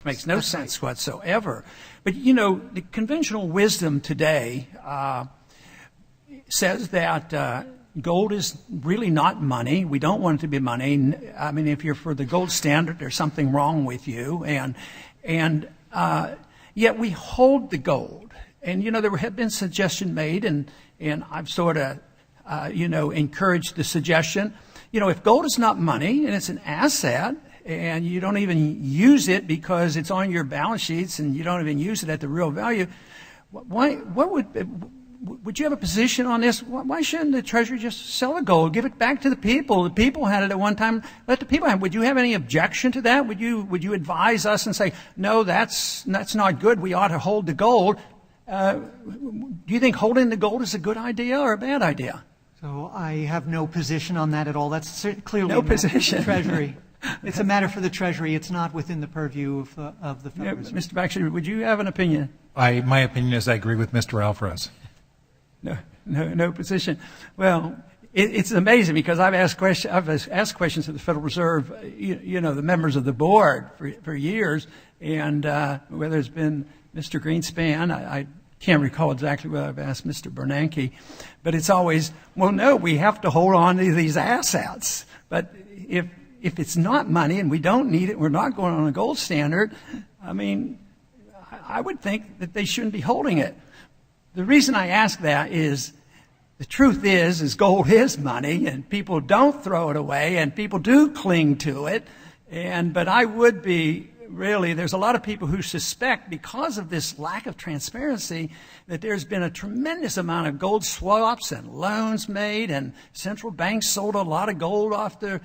Makes no sense whatsoever. But, you know, the conventional wisdom today says that gold is really not money. We don't want it to be money. I mean, if you're for the gold standard, there's something wrong with you. And yet we hold the gold. And, you know, there have been suggestions made, and I've sort of, encouraged the suggestion. You know, if gold is not money and it's an asset, and you don't even use it because it's on your balance sheets and you don't even use it at the real value, would you have a position on this? Why shouldn't the Treasury just sell the gold, give it back to the people? The people had it at one time. Let the people have it. Would you have any objection to that? Would you advise us and say, no, that's not good. We ought to hold the gold? Do you think holding the gold is a good idea or a bad idea? So I have no position on that at all. That's clearly no position. The Treasury. It's a matter for the Treasury. It's not within the purview of the Federal Reserve. Mr. Baxter, would you have an opinion? My opinion is I agree with Mr. Alvarez. No position. Well, it's amazing because I've asked questions of the Federal Reserve, the members of the board for years, and whether it's been Mr. Greenspan, I can't recall exactly whether I've asked Mr. Bernanke, but it's always, well, no, we have to hold on to these assets. But if it's not money and we don't need it, we're not going on a gold standard, I mean, I would think that they shouldn't be holding it. The reason I ask that is the truth is gold is money and people don't throw it away and people do cling to it. But I would be really, there's a lot of people who suspect because of this lack of transparency that there's been a tremendous amount of gold swaps and loans made, and central banks sold a lot of gold after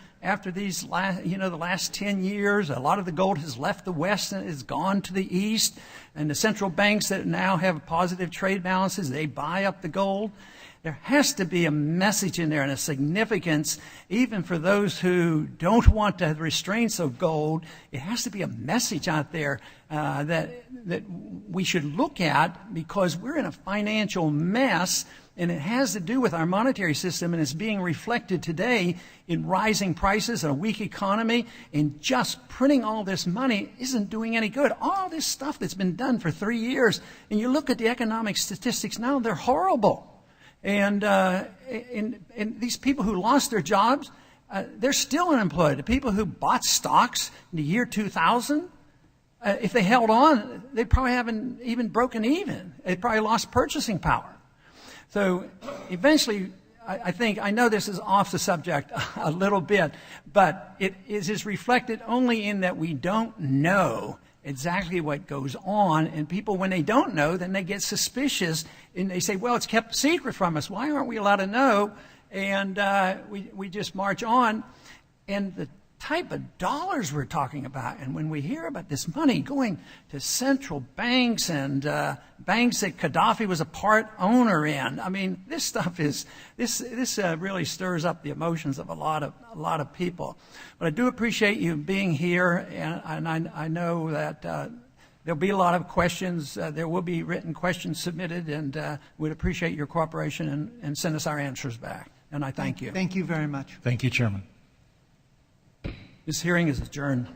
these the last 10 years. A lot of the gold has left the West and has gone to the East. And the central banks that now have positive trade balances, they buy up the gold. There has to be a message in there and a significance, even for those who don't want the restraints of gold. It has to be a message out there that we should look at, because we're in a financial mess, and it has to do with our monetary system, and it's being reflected today in rising prices and a weak economy. And just printing all this money isn't doing any good. All this stuff that's been done for 3 years, and you look at the economic statistics now, they're horrible. And these people who lost their jobs, they're still unemployed. The people who bought stocks in the year 2000, if they held on, they probably haven't even broken even. They probably lost purchasing power. So eventually, I know this is off the subject a little bit, but it is reflected only in that we don't know exactly what goes on. And people, when they don't know, then they get suspicious and they say, well, it's kept secret from us. Why aren't we allowed to know? And we just march on. And the type of dollars we're talking about, and when we hear about this money going to central banks and banks that Gaddafi was a part owner in, I mean, this stuff is this really stirs up the emotions of a lot of people. But I do appreciate you being here, and I know that there'll be a lot of questions. There will be written questions submitted, and we'd appreciate your cooperation and send us our answers back. And I thank you. Thank you very much. Thank you, Chairman. This hearing is adjourned.